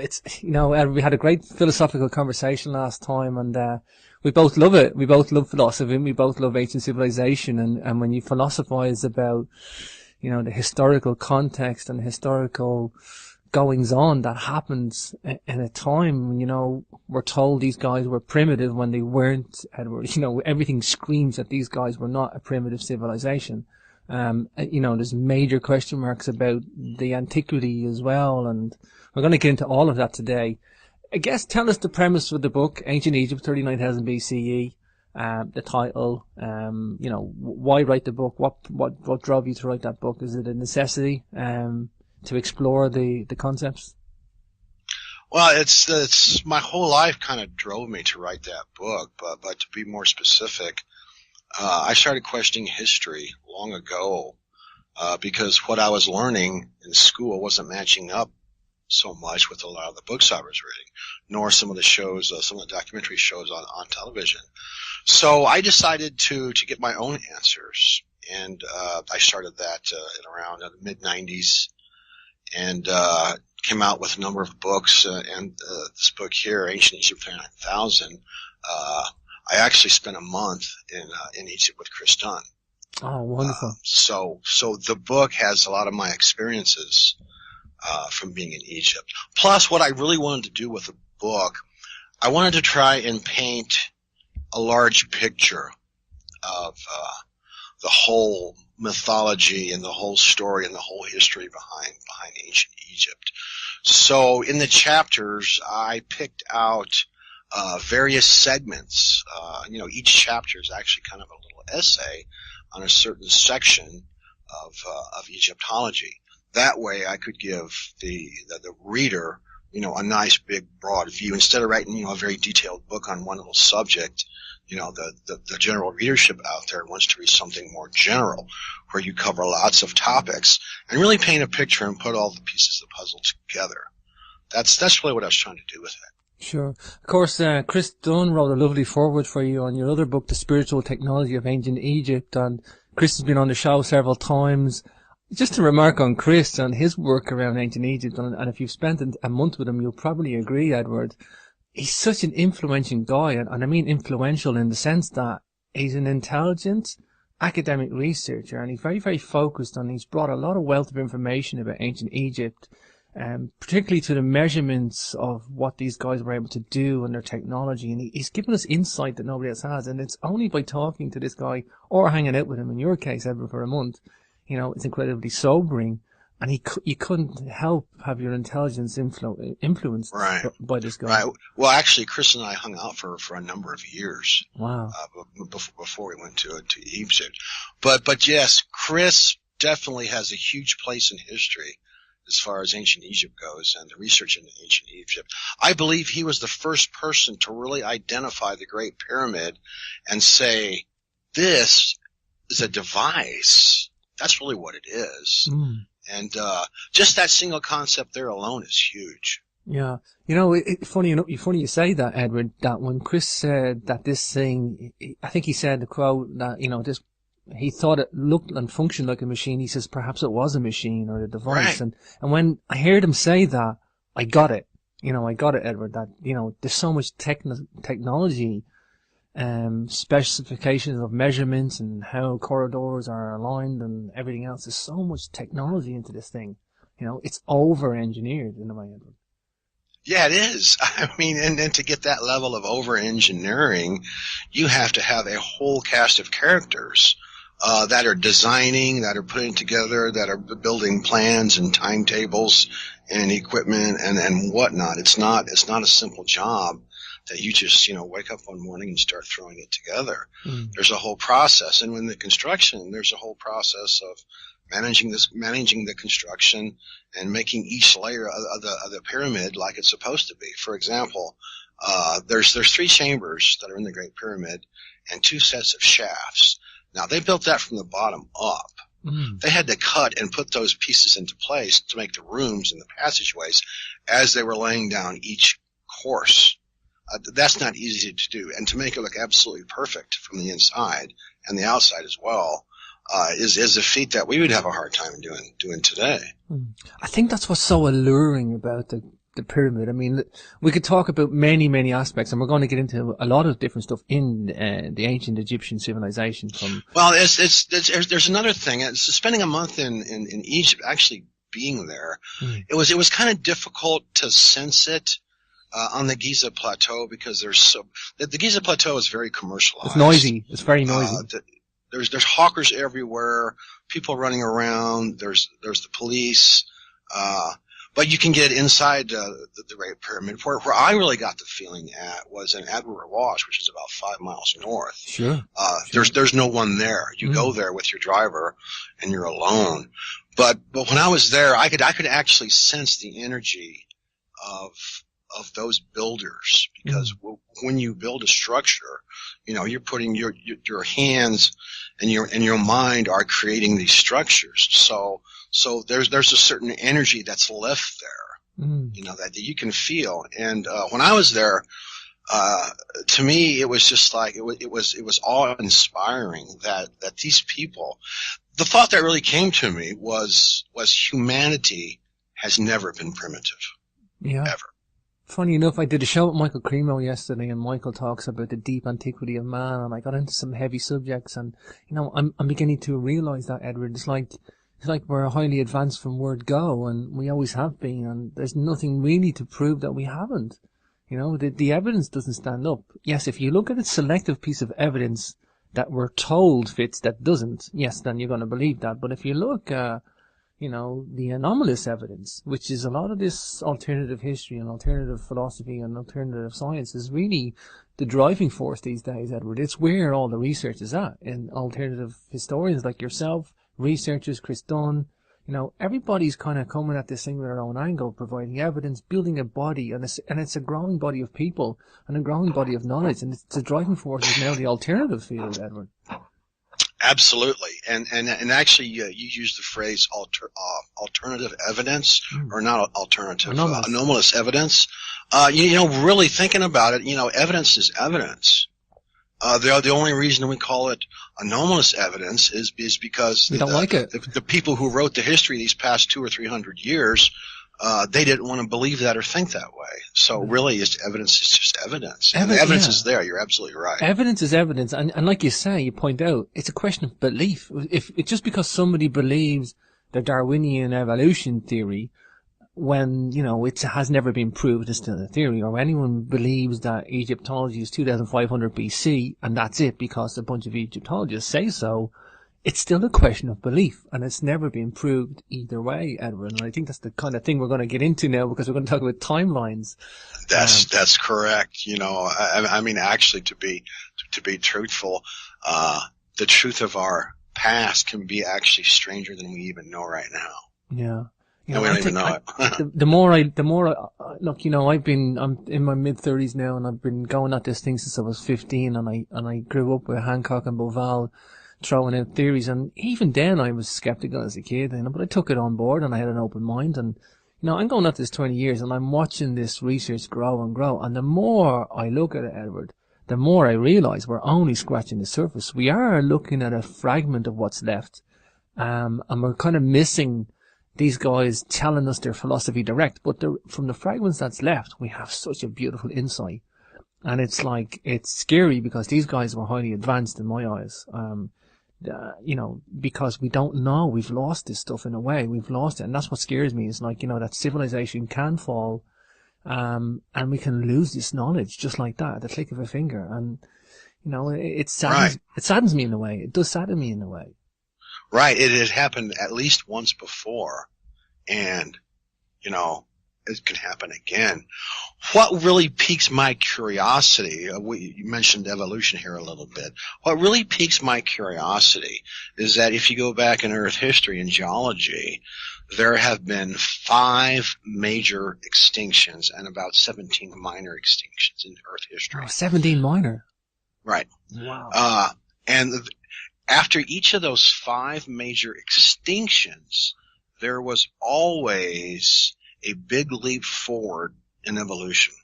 It's, we had a great philosophical conversation last time, and we both love it. We both love philosophy, and we both love ancient civilization. And when you philosophize about, the historical context and historical goings on that happens in a time when, we're told these guys were primitive when they weren't, Edward. Everything screams that these guys were not a primitive civilization. There's major question marks about the antiquity as well, and we're going to get into all of that today. I guess tell us the premise of the book, Ancient Egypt, 39,000 BCE, the title, why write the book? What drove you to write that book? Is it a necessity, to explore the concepts? Well, it's my whole life kind of drove me to write that book, but to be more specific, I started questioning history long ago, because what I was learning in school wasn't matching up so much with a lot of the books I was reading, nor some of the shows, some of the documentary shows on television. So I decided to get my own answers, and I started that in around the mid-90s, and came out with a number of books, and this book here, Ancient Egypt 39,000, I actually spent a month in Egypt with Chris Dunn. Oh, wonderful. So the book has a lot of my experiences from being in Egypt. Plus, what I really wanted to do with the book, I wanted to try and paint a large picture of the whole mythology and the whole story and the whole history behind ancient Egypt. So in the chapters, I picked out various segments. Each chapter is actually kind of a little essay on a certain section of Egyptology. That way I could give the reader, a nice big broad view. Instead of writing, a very detailed book on one little subject, the general readership out there wants to read something more general, where you cover lots of topics and really paint a picture and put all the pieces of the puzzle together. That's really what I was trying to do with it. Sure. Of course, Chris Dunn wrote a lovely foreword for you on your other book, The Spiritual Technology of Ancient Egypt, and Chris has been on the show several times. Just to remark on Chris and his work around ancient Egypt, and if you've spent a month with him, you'll probably agree, Edward, he's such an influential guy, and I mean influential in the sense that he's an intelligent academic researcher, and he's very, very focused on, he's brought a lot of wealth of information about ancient Egypt, particularly to the measurements of what these guys were able to do and their technology, and he's given us insight that nobody else has, and it's only by talking to this guy, or hanging out with him, in your case, Edward, for a month, it's incredibly sobering, and you couldn't help have your intelligence influenced by this guy. Right. Well, actually, Chris and I hung out for a number of years. Wow. Before we went to Egypt, but yes, Chris definitely has a huge place in history as far as ancient Egypt goes and the research into ancient Egypt. I believe he was the first person to really identify the Great Pyramid and say, this is a device. That's really what it is. Mm. And just that single concept there alone is huge. Yeah. Funny you say that, Edward, that when Chris said that this thing, I think he said the quote that, he thought it looked and functioned like a machine. He says perhaps it was a machine or a device. Right. And when I heard him say that, I got it. I got it, Edward, that, there's so much technology, specifications of measurements and how corridors are aligned and everything else. There's so much technology into this thing. It's over-engineered in a way, Edward. Yeah, it is. I mean, and then to get that level of over-engineering, you have to have a whole cast of characters that are designing, that are putting together, that are building plans and timetables and equipment and whatnot. It's not a simple job that you just, wake up one morning and start throwing it together. Mm. There's a whole process. And when the construction, there's a whole process of managing the construction and making each layer of the pyramid like it's supposed to be. For example, there's 3 chambers that are in the Great Pyramid and 2 sets of shafts. Now, they built that from the bottom up. Mm. They had to cut and put those pieces into place to make the rooms and the passageways as they were laying down each course. That's not easy to do. And to make it look absolutely perfect from the inside and the outside as well is a feat that we would have a hard time doing today. I think that's what's so alluring about the pyramid. I mean, we could talk about many, many aspects, and we're going to get into a lot of different stuff in the ancient Egyptian civilization. Well, there's another thing. It's spending a month in Egypt, actually being there. It was kind of difficult to sense it on the Giza Plateau because the Giza Plateau is very commercialized. It's noisy. It's very noisy. There's hawkers everywhere, people running around. There's the police, but you can get inside the Great Pyramid. Where I really got the feeling at was in Adwar Wash, which is about 5 miles north. Sure. There's no one there. You go there with your driver, and you're alone. But when I was there, I could actually sense the energy of those builders, because when you build a structure, you're putting your hands and your mind are creating these structures. So there's a certain energy that's left there, that you can feel. And when I was there, to me, it was just like it was awe-inspiring that these people. The thought that really came to me was humanity has never been primitive, ever. Funny enough, I did a show with Michael Cremo yesterday, and Michael talks about the deep antiquity of man, and I got into some heavy subjects, and I'm beginning to realize that, Edward. It's like we're highly advanced from word go, and we always have been, and there's nothing really to prove that we haven't. The evidence doesn't stand up. Yes, if you look at a selective piece of evidence that we're told fits that doesn't, yes, then you're going to believe that. But if you look, the anomalous evidence, which is a lot of this alternative history and alternative philosophy and alternative science, is really the driving force these days, Edward. It's where all the research is at. And alternative historians like yourself, researchers, Chris Dunn, everybody's kind of coming at this thing with their own angle, providing evidence, building a body, and it's a growing body of people and a growing body of knowledge. And the driving force is now the alternative field, Edward. Absolutely, and actually, you used the phrase alternative evidence, or not alternative, anomalous evidence. Really thinking about it, evidence is evidence. The only reason we call it anomalous evidence is because we don't like it. The people who wrote the history these past 200 or 300 years, they didn't want to believe that or think that way. So really, evidence is just evidence. And the evidence is there. You're absolutely right. Evidence is evidence. And like you say, you point out, it's a question of belief. If it's just because somebody believes the Darwinian evolution theory, when, it has never been proved, it's still a theory, or anyone believes that Egyptology is 2500 BC, and that's it because a bunch of Egyptologists say so, it's still a question of belief, and it's never been proved either way, Edward. And I think that's the kind of thing we're going to get into now, because we're going to talk about timelines. That's correct. I mean, actually, to be truthful, the truth of our past can be actually stranger than we even know right now. Yeah. We don't even know it. The more I look, I'm in my mid-30s now, and I've been going at this thing since I was 15, and I grew up with Hancock and Boval throwing out theories, and even then I was skeptical as a kid, but I took it on board, and I had an open mind, and I'm going at this 20 years, and I'm watching this research grow and grow, and the more I look at it, Edward, the more I realise we're only scratching the surface. We are looking at a fragment of what's left, and we're kind of missing these guys telling us their philosophy direct, but from the fragments that's left, we have such a beautiful insight, and it's scary, because these guys were highly advanced in my eyes. Because we don't know, we've lost this stuff in a way, we've lost it, and that's what scares me, is that civilization can fall, and we can lose this knowledge just like that, at the click of a finger, and, it saddens me in a way, it does sadden me in a way. Right, it had happened at least once before, and, it can happen again. What really piques my curiosity, you mentioned evolution here a little bit, what really piques my curiosity is that if you go back in Earth history and geology, there have been 5 major extinctions and about 17 minor extinctions in Earth history. Oh, 17 minor? Right. Wow. And after each of those 5 major extinctions, there was always a big leap forward in evolution.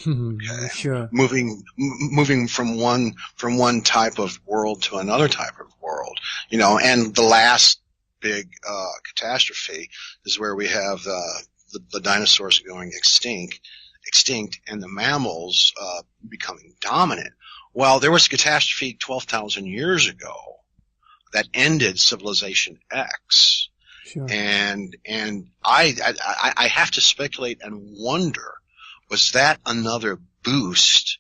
Okay. Sure. Moving from one type of world to another type of world, and the last big catastrophe is where we have the the dinosaurs going extinct, and the mammals becoming dominant. Well, there was a catastrophe 12,000 years ago that ended Civilization X. Sure. And I have to speculate and wonder, was that another boost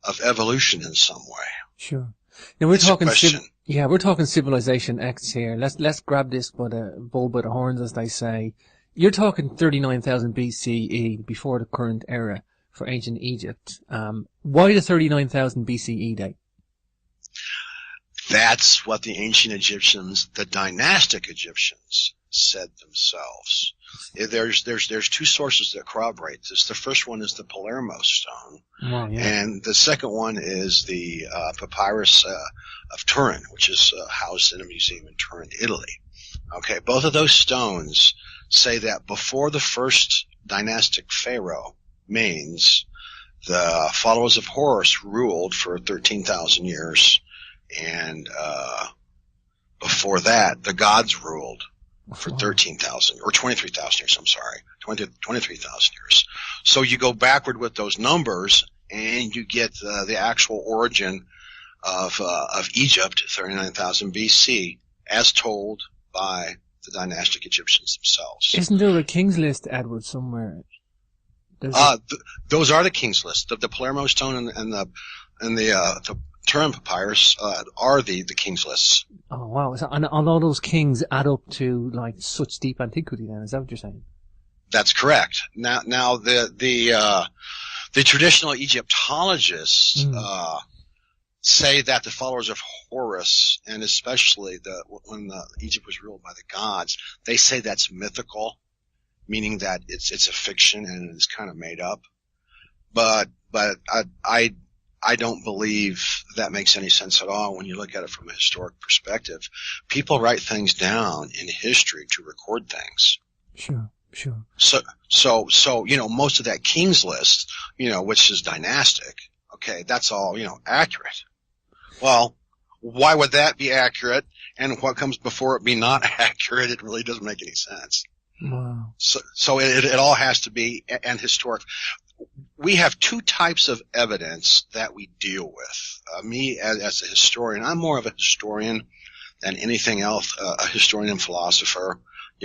of evolution in some way? Sure. Now we're talking question. we're talking Civilization X here. Let's grab this by the bull by the horns, as they say. You're talking 39,000 BCE, before the current era for ancient Egypt. Why the 39,000 BCE date? That's what the ancient Egyptians, the dynastic Egyptians, said themselves. There's two sources that corroborate this. The first one is the Palermo stone, and the second one is the papyrus of Turin, which is housed in a museum in Turin, Italy. Okay, both of those stones say that before the first dynastic pharaoh, Manes, the followers of Horus ruled for 13,000 years, and before that, the gods ruled for 13,000 or 23,000 years. I'm sorry, 23,000 years. So you go backward with those numbers, and you get the actual origin of Egypt, 39,000 BC, as told by the dynastic Egyptians themselves. Isn't there a king's list, Edward, somewhere? Those are the king's list. The Palermo stone and the Turin papyrus are the king's lists. Oh wow! And all those kings add up to like such deep antiquity. Then is that what you're saying? That's correct. Now the traditional Egyptologists say that the followers of Horus, and especially when Egypt was ruled by the gods, they say that's mythical, meaning that it's a fiction and it's kind of made up. But I don't believe that makes any sense at all when you look at it from a historic perspective. People write things down in history to record things. Sure. So most of that king's list, which is dynastic, okay, that's all, accurate. Well, why would that be accurate, and what comes before it be not accurate? It really doesn't make any sense. Wow. So it all has to be and historic. We have two types of evidence that we deal with. Me as a historian, I'm more of a historian than anything else, a historian and philosopher.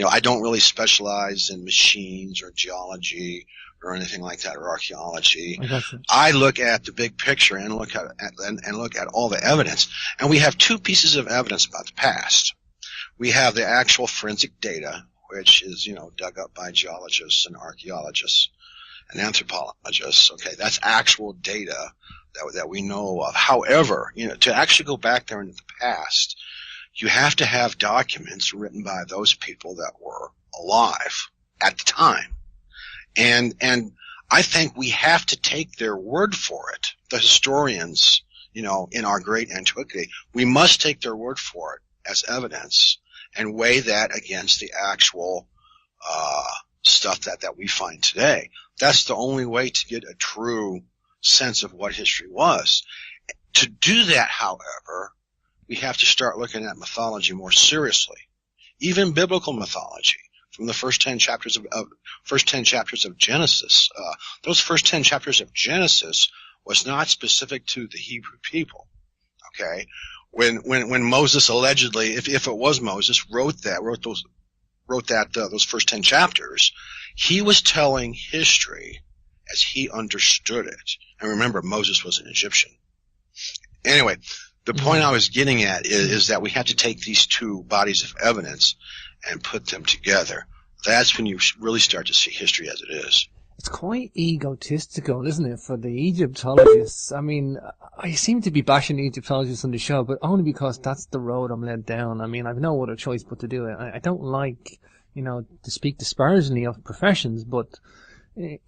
I don't really specialize in machines or geology or anything like that, or archaeology. I look at the big picture and look at all the evidence. And we have two pieces of evidence about the past. We have the actual forensic data, which is, dug up by geologists and archaeologists and anthropologists. Okay, that's actual data that we know of. However, to actually go back there into the past, you have to have documents written by those people that were alive at the time. And I think we have to take their word for it. The historians, in our great antiquity, we must take their word for it as evidence and weigh that against the actual stuff that we find today. That's the only way to get a true sense of what history was. To do that, however, we have to start looking at mythology more seriously, even biblical mythology. From the first 10 chapters of Genesis, those first 10 chapters of Genesis was not specific to the Hebrew people. Okay, when Moses allegedly, if it was Moses, wrote those first 10 chapters, he was telling history as he understood it. And remember, Moses was an Egyptian. Anyway, the point I was getting at is that we have to take these two bodies of evidence and put them together. That's when you really start to see history as it is. It's quite egotistical, isn't it, for the Egyptologists? I mean, I seem to be bashing the Egyptologists on the show, but only because that's the road I'm led down. I mean, I've no other choice but to do it. I don't like, to speak disparagingly of professions, but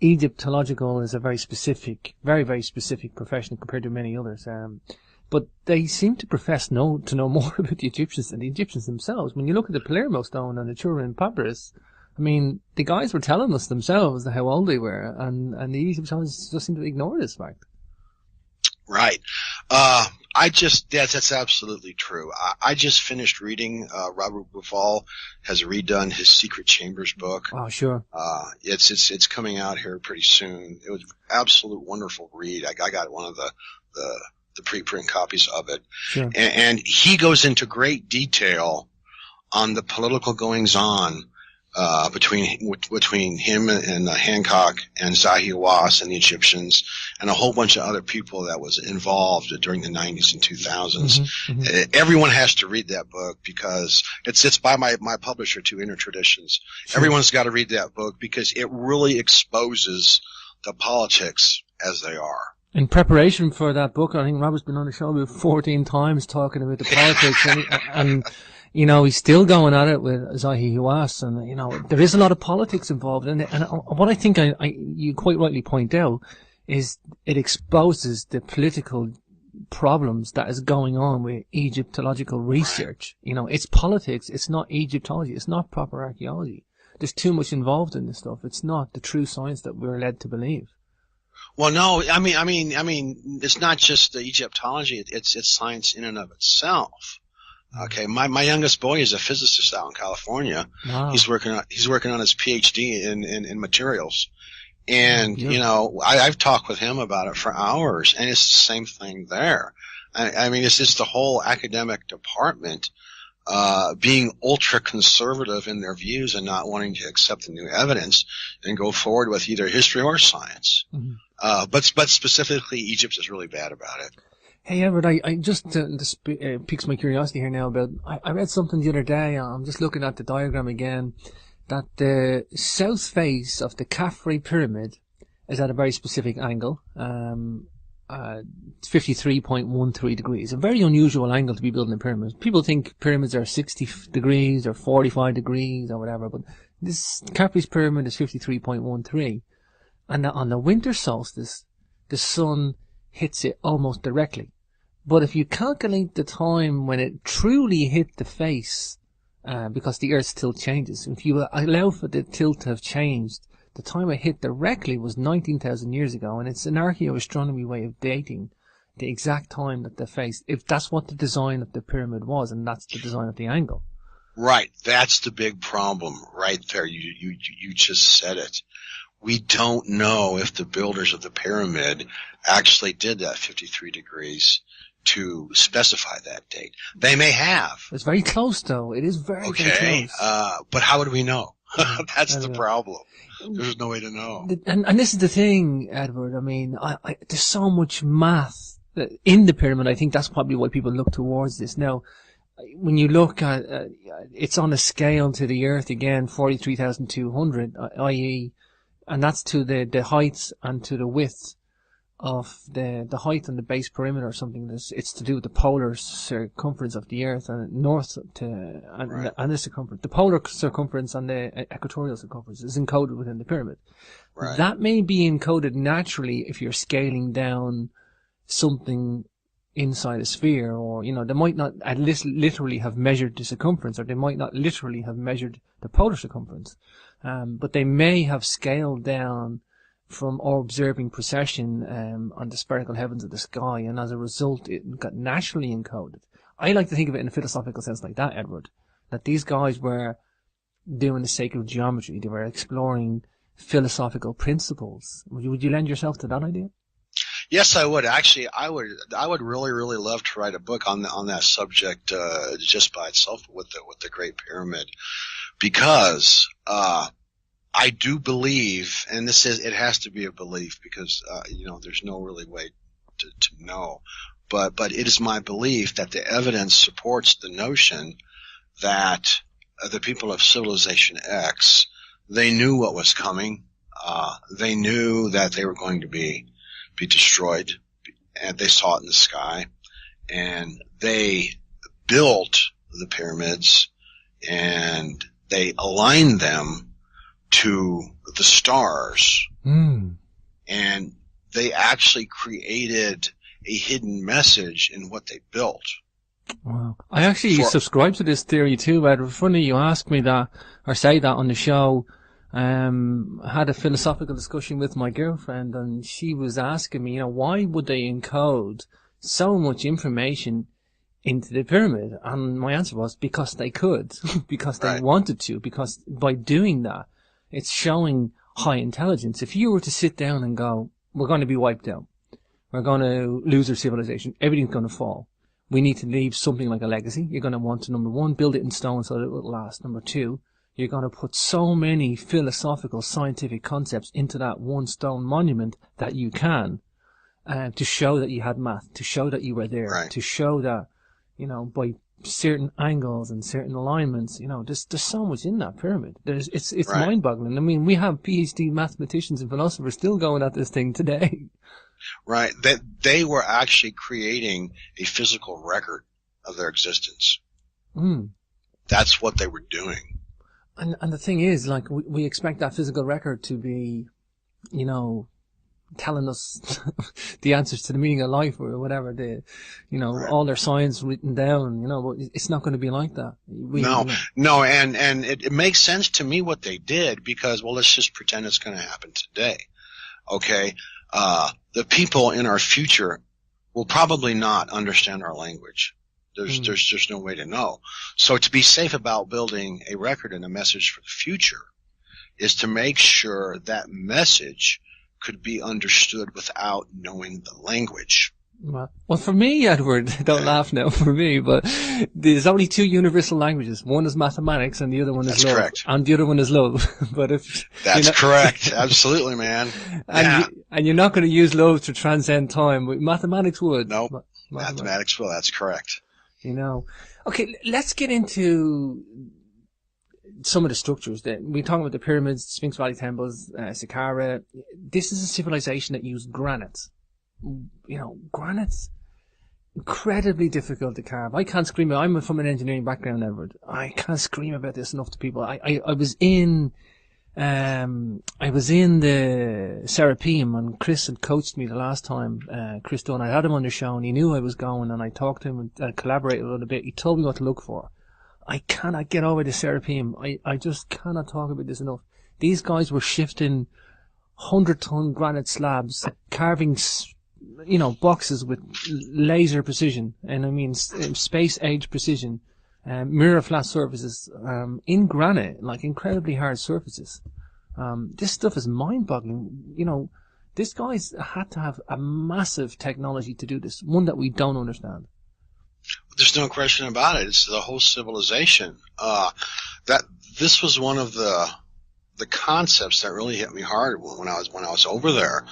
Egyptological is a very specific, very, very specific profession compared to many others. But they seem to profess to know more about the Egyptians than the Egyptians themselves. When you look at the Palermo stone and the Turin papyrus, I mean, the guys were telling us themselves how old they were, and the Egyptologists just seem to ignore this fact. Right. That's absolutely true. I just finished reading, Robert Bufal has redone his Secret Chambers book. Oh, sure. It's coming out here pretty soon. It was an absolute wonderful read. I got one of the preprint copies of it. Sure. And he goes into great detail on the political goings on between him and Hancock and Zahi Hawass and the Egyptians and a whole bunch of other people that was involved during the 90s and 2000s. Mm-hmm, mm-hmm. Everyone has to read that book because it's by my publisher, Two Inner Traditions. Sure. Everyone's got to read that book because it really exposes the politics as they are. In preparation for that book, I think Robert's been on the show about 14 times talking about the politics and you know, he's still going at it with Zahi Hawass, and you know, there is a lot of politics involved in it. And what I think you quite rightly point out is it exposes the political problems that is going on with Egyptological research. You know, it's politics. It's not Egyptology. It's not proper archaeology. There's too much involved in this stuff. It's not the true science that we're led to believe. Well, no, I mean, it's not just the Egyptology. It's science in and of itself. Okay, my youngest boy is a physicist out in California. Wow. He's working on his PhD in materials, and you know, I've talked with him about it for hours, and it's the same thing there. I mean, it's just the whole academic department being ultra conservative in their views and not wanting to accept the new evidence and go forward with either history or science. Mm-hmm. But specifically, Egypt is really bad about it. Hey, Edward, I just, this piques my curiosity here now about, I read something the other day, I'm just looking at the diagram again, that the south face of the Khafre pyramid is at a very specific angle, 53.13 degrees, a very unusual angle to be building a pyramid. People think pyramids are 60 degrees or 45 degrees or whatever, but this Khafre's pyramid is 53.13, and on the winter solstice, the sun hits it almost directly. But if you calculate the time when it truly hit the face, because the Earth's tilt changes, if you allow for the tilt to have changed, the time it hit directly was 19,000 years ago, and it's an archaeoastronomy way of dating the exact time that the face, if that's what the design of the pyramid was, and that's the design of the angle. Right, that's the big problem right there. You just said it. We don't know if the builders of the pyramid actually did that 53 degrees to specify that date. They may have. It's very close, though. It is very, very close. But how would we know? That's the problem. There's no way to know. And this is the thing, Edward. I mean, there's so much math in the pyramid. I think that's probably why people look towards this. Now, when you look at it's on a scale to the Earth again, 43,200, i.e., and that's to the heights and to the width of the height and the base perimeter or something. It's to do with the polar circumference of the Earth and north to and the circumference. The polar circumference and the equatorial circumference is encoded within the pyramid. Right. That may be encoded naturally if you're scaling down something inside a sphere, or, you know, they might not at least literally have measured the circumference, or they might not literally have measured the polar circumference. But they may have scaled down from observing precession on the spherical heavens of the sky, and as a result it got naturally encoded. I like to think of it in a philosophical sense like that, Edward, that these guys were doing the sacred geometry. They were exploring philosophical principles. Would you lend yourself to that idea? Yes, I would. Actually, I would really, really love to write a book on that subject just by itself with the Great Pyramid, because I do believe, and it has to be a belief because you know, there's no really way to know, but it is my belief that the evidence supports the notion that the people of Civilization X, they knew what was coming. They knew that they were going to be destroyed, and they saw it in the sky, and they built the pyramids, and they aligned them to the stars, and they actually created a hidden message in what they built. Wow. I actually subscribe to this theory too, Ed. Funny you ask me that, or say that on the show. I had a philosophical discussion with my girlfriend, and she was asking me, you know, why would they encode so much information into the pyramid? And my answer was because they could, because they wanted to, because by doing that, it's showing high intelligence. If you were to sit down and go, we're going to be wiped out, we're going to lose our civilization, everything's going to fall, we need to leave something like a legacy. You're going to want to, number one, build it in stone so that it will last. Number two, you're going to put so many philosophical, scientific concepts into that one stone monument that you can, to show that you had math, to show that you were there, to show that, you know, by certain angles and certain alignments, you know, there's so much in that pyramid. It's mind-boggling. I mean, we have PhD mathematicians and philosophers still going at this thing today. Right. That they were actually creating a physical record of their existence. That's what they were doing. And the thing is, like, we expect that physical record to be, you know, telling us the answers to the meaning of life or whatever, all their science written down, you know, but it's not going to be like that. No, and it makes sense to me what they did because, well, let's just pretend it's going to happen today. Okay? The people in our future will probably not understand our language. There's just no way to know. So to be safe about building a record and a message for the future is to make sure that message could be understood without knowing the language. Well, for me, Edward, don't laugh now for me, but there's only two universal languages. One is mathematics and the other one is love. Correct. And the other one is love. But That's correct. Absolutely, man. And you're not going to use love to transcend time. Mathematics would. No, mathematics will. That's correct. You know. Okay, let's get into some of the structures. We're talking about the pyramids, Sphinx Valley temples, Saqqara. This is a civilization that used granite. You know, granite's incredibly difficult to carve. I can't scream. I'm from an engineering background, Edward. I can't scream about this enough to people. I was in the Serapeum, and Chris had coached me the last time. Chris Dunn, I had him on the show, and he knew I was going, and I talked to him and collaborated a little bit. He told me what to look for. I cannot get over the Serapeum. I just cannot talk about this enough. These guys were shifting 100-ton granite slabs, carving, you know, boxes with laser precision, and I mean space-age precision, mirror flat surfaces, in granite, like incredibly hard surfaces. This stuff is mind-boggling. You know, these guys had to have a massive technology to do this, one that we don't understand. There's no question about it. It's the whole civilization. That this was one of the concepts that really hit me hard when I was over there.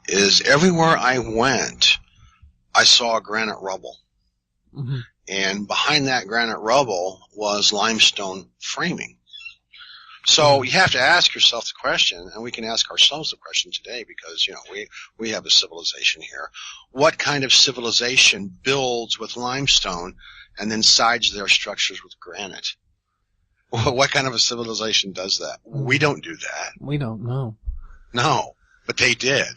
Is everywhere I went, I saw granite rubble, and behind that granite rubble was limestone framing. So you have to ask yourself the question, and we can ask ourselves the question today because, you know, we have a civilization here. What kind of civilization builds with limestone and then sides their structures with granite? What kind of a civilization does that? We don't do that. We don't know. No, but they did.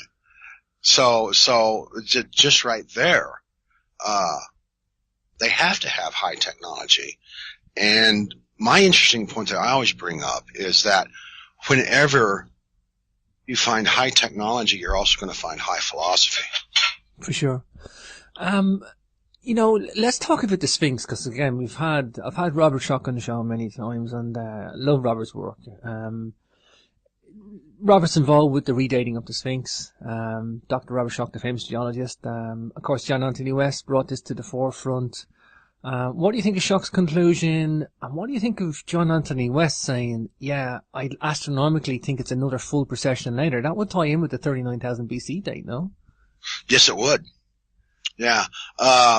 So just right there, they have to have high technology. And my interesting point that I always bring up is that whenever you find high technology, you're also going to find high philosophy. For sure. You know, let's talk about the Sphinx, because again, I've had Robert Schoch on the show many times, and love Robert's work. Robert's involved with the redating of the Sphinx. Dr. Robert Schoch, the famous geologist. Of course, John Anthony West brought this to the forefront. What do you think of Schoch's conclusion? And what do you think of John Anthony West saying, yeah, I astronomically think it's another full precession later? That would tie in with the 39,000 BC date, no? Yes, it would. Yeah.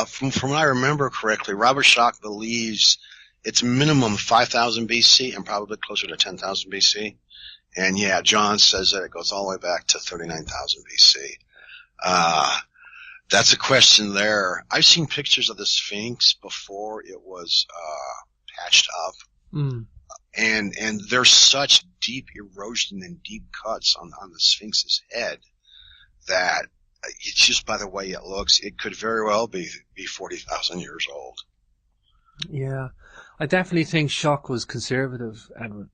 From what I remember correctly, Robert Schoch believes it's minimum 5,000 BC and probably closer to 10,000 BC. And yeah, John says that it goes all the way back to 39,000 BC. That's a question there. I've seen pictures of the Sphinx before it was patched up. And there's such deep erosion and deep cuts on the Sphinx's head that it's just by the way it looks, it could very well be 40,000 years old. Yeah. I definitely think Schoch was conservative, Edward.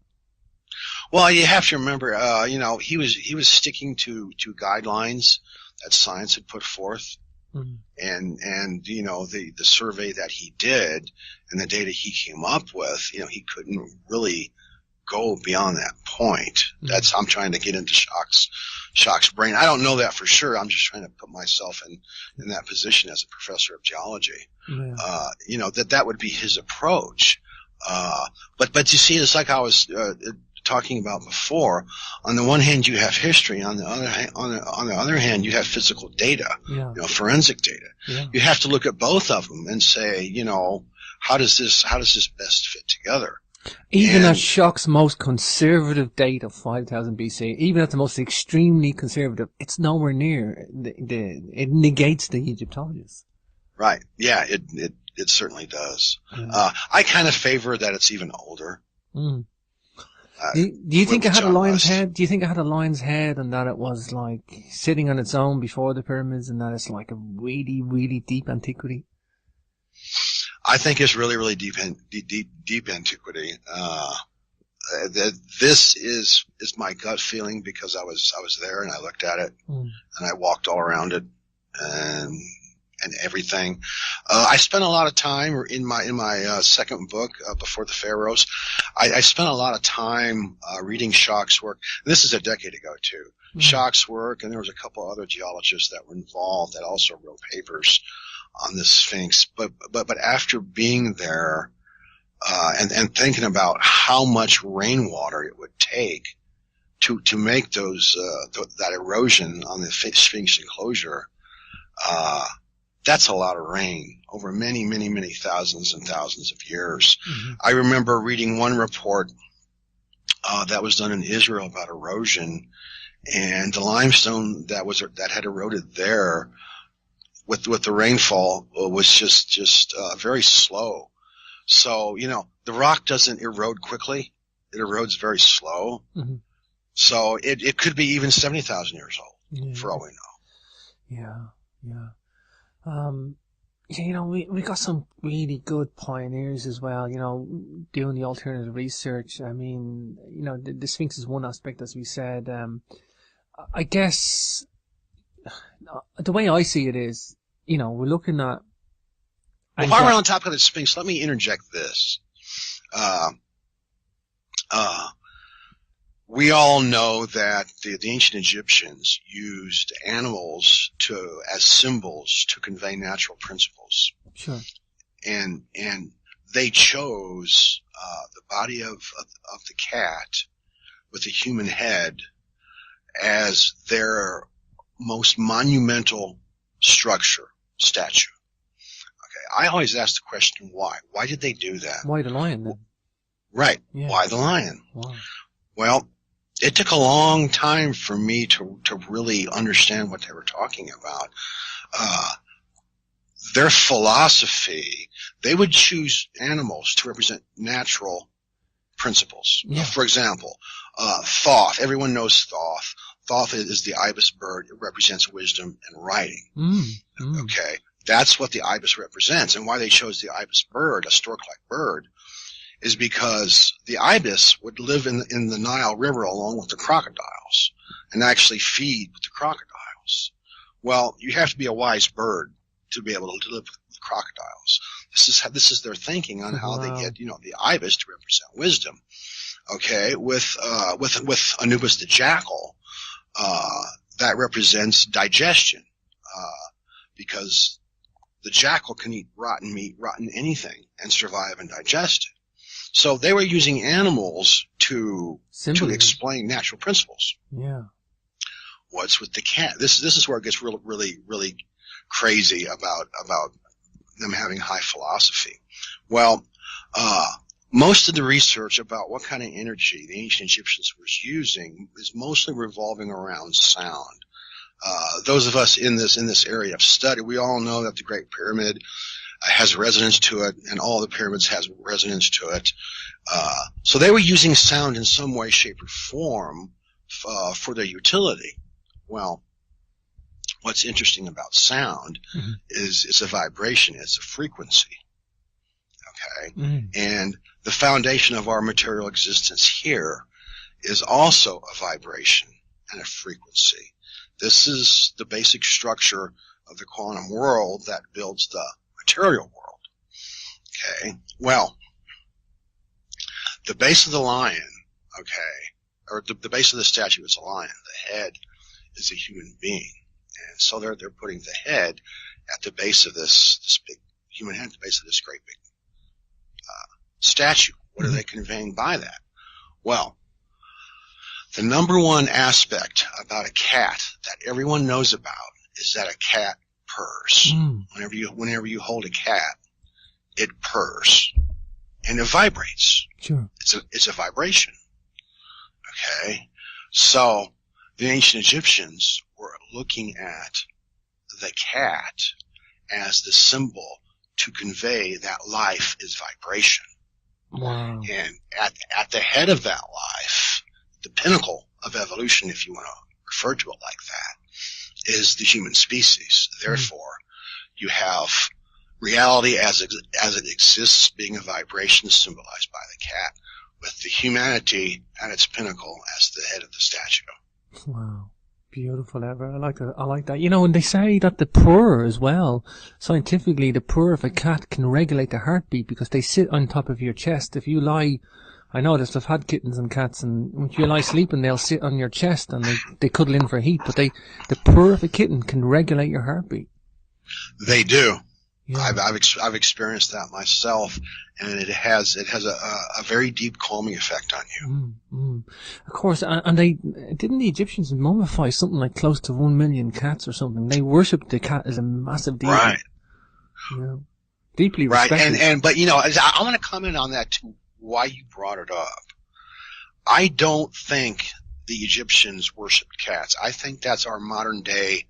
Well, you have to remember, you know, he was sticking to guidelines that science had put forth. And the survey that he did and the data he came up with, he couldn't really go beyond that point. I'm trying to get into Schock's brain. I don't know that for sure. I'm just trying to put myself in that position as a professor of geology. That would be his approach. But you see, it's like I was talking about before. On the one hand, you have history. On the other hand, you have physical data. Forensic data. You have to look at both of them and say, how does this best fit together? Even at Schock's most conservative date of 5000 BC, even at the most extremely conservative, it's nowhere near it negates the Egyptologists. Right. Yeah, it certainly does. I kind of favor that it's even older. Do you think it had a lion's head? Do you think it had a lion's head and that it was like sitting on its own before the pyramids and that it's like a really, really deep antiquity? I think it's really, really deep antiquity. This is my gut feeling because I was there and I looked at it and I walked all around it and everything. I spent a lot of time in my second book, Before the Pharaohs. I spent a lot of time reading Schock's work. This is a decade ago too. Schock's work, and there was a couple other geologists that were involved that also wrote papers on the Sphinx. But after being there and thinking about how much rainwater it would take to make that erosion on the Sphinx enclosure, that's a lot of rain over many, many, many thousands and thousands of years. I remember reading one report that was done in Israel about erosion, and the limestone that had eroded there with the rainfall was just very slow. So the rock doesn't erode quickly; it erodes very slow. So it could be even 70,000 years old for all we know. Yeah. We got some really good pioneers as well, doing the alternative research. I mean, the Sphinx is one aspect, as we said. I guess the way I see it is, we're looking at... While we're on top of the Sphinx, let me interject this. We all know that the ancient Egyptians used animals as symbols to convey natural principles. Sure. And they chose the body of the cat with a human head as their most monumental statue. Okay, I always ask the question, why? Why did they do that? Why the lion then? Right. Yeah. Why the lion? Why? Well, it took a long time for me to really understand what they were talking about. Their philosophy, they would choose animals to represent natural principles. Yeah. For example, Thoth. Everyone knows Thoth. Thoth is the ibis bird. It represents wisdom and writing. Okay. That's what the ibis represents. And why they chose the ibis bird, a stork-like bird, is because the ibis would live in the Nile River along with the crocodiles and actually feed with the crocodiles. Well, you have to be a wise bird to be able to live with crocodiles. This is their thinking on how they get, the ibis to represent wisdom. Okay, with Anubis the jackal, that represents digestion, because the jackal can eat rotten meat, rotten anything, and survive and digest it. So they were using animals to explain natural principles. Yeah. What's with the cat? This is where it gets really, really, really crazy about them having high philosophy. Well, most of the research about what kind of energy the ancient Egyptians were using is mostly revolving around sound. Those of us in this area of study, we all know that the Great Pyramid has resonance to it, and all the pyramids has resonance to it. So they were using sound in some way, shape, or form for their utility. Well, what's interesting about sound is it's a vibration, it's a frequency. Okay? And the foundation of our material existence here is also a vibration and a frequency. This is the basic structure of the quantum world that builds the material world. Okay, well, the base of the lion, or the base of the statue is a lion. The head is a human being, and so they're putting the head at the base of this big human head, at the base of this great big statue. What are they conveying by that? Well, the number one aspect about a cat that everyone knows about is that a cat purrs. Whenever you hold a cat, it purrs, and it vibrates. Sure. It's a vibration. Okay, so the ancient Egyptians were looking at the cat as the symbol to convey that life is vibration. Wow. And at the head of that life, the pinnacle of evolution, if you want to refer to it like that, is the human species. Therefore, you have reality as it exists being a vibration symbolized by the cat, with the humanity at its pinnacle as the head of the statue. Wow. Beautiful, Ever. I like that. You know, and they say that the purr as well, scientifically, the purr of a cat can regulate the heartbeat because they sit on top of your chest. If you lie, I noticed I've had kittens and cats, and when you lie sleeping, they'll sit on your chest and they cuddle in for heat, but the purr of a kitten can regulate your heartbeat. They do. Yeah. I've experienced that myself, and it has a very deep calming effect on you. Of course, and didn't the Egyptians mummify something like close to 1 million cats or something? They worshipped the cat as a massive deity. Right. You know, deeply respected. Right, but you know, I want to comment on that too. Why you brought it up? I don't think the Egyptians worshipped cats. I think that's our modern day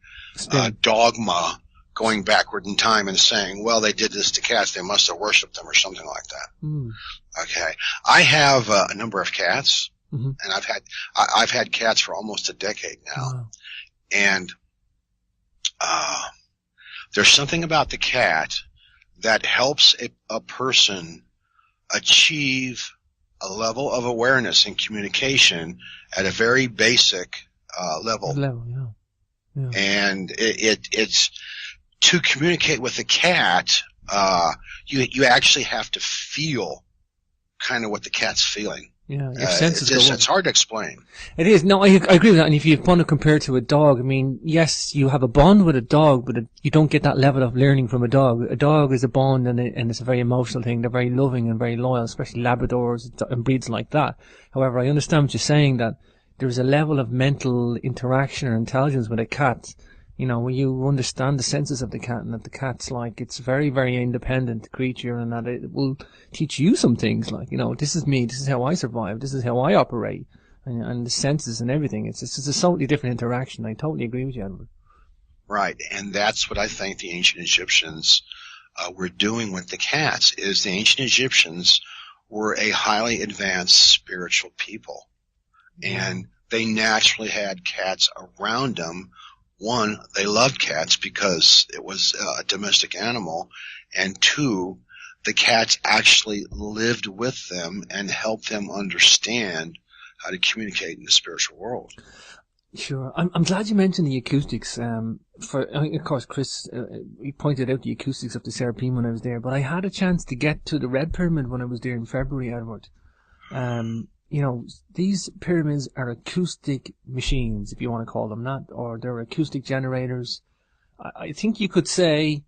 dogma, going backward in time and saying, well, they did this to cats, they must have worshipped them or something like that. Okay. I have a number of cats, and I've had cats for almost a decade now. Wow. And there's something about the cat that helps a person achieve a level of awareness and communication at a very basic level. Yeah. And it's to communicate with a cat, you actually have to feel kind of what the cat's feeling. Yeah, your senses go up. It's hard to explain. It is. No, I agree with that. And if you want to compare it to a dog, I mean, yes, you have a bond with a dog, but you don't get that level of learning from a dog. A dog is a bond, and it's a very emotional thing. They're very loving and very loyal, especially Labradors and breeds like that. However, I understand what you're saying, that there's a level of mental interaction or intelligence with a cat. You know, when you understand the senses of the cat, and that the cat's like, it's very, very independent creature, and that it will teach you some things, like, you know, this is me, this is how I survive, this is how I operate, and the senses and everything. It's a totally different interaction. I totally agree with you, Edward. Right, and that's what I think the ancient Egyptians were doing with the cats, is the ancient Egyptians were a highly advanced spiritual people, and they naturally had cats around them. One, they loved cats because it was a domestic animal, and two, the cats actually lived with them and helped them understand how to communicate in the spiritual world. Sure. I'm glad you mentioned the acoustics. Of course, Chris, he pointed out the acoustics of the Serapeum when I was there, but I had a chance to get to the Red Pyramid when I was there in February, Edward. You know, these pyramids are acoustic machines, if you want to call them that, or they're acoustic generators. I think you could say,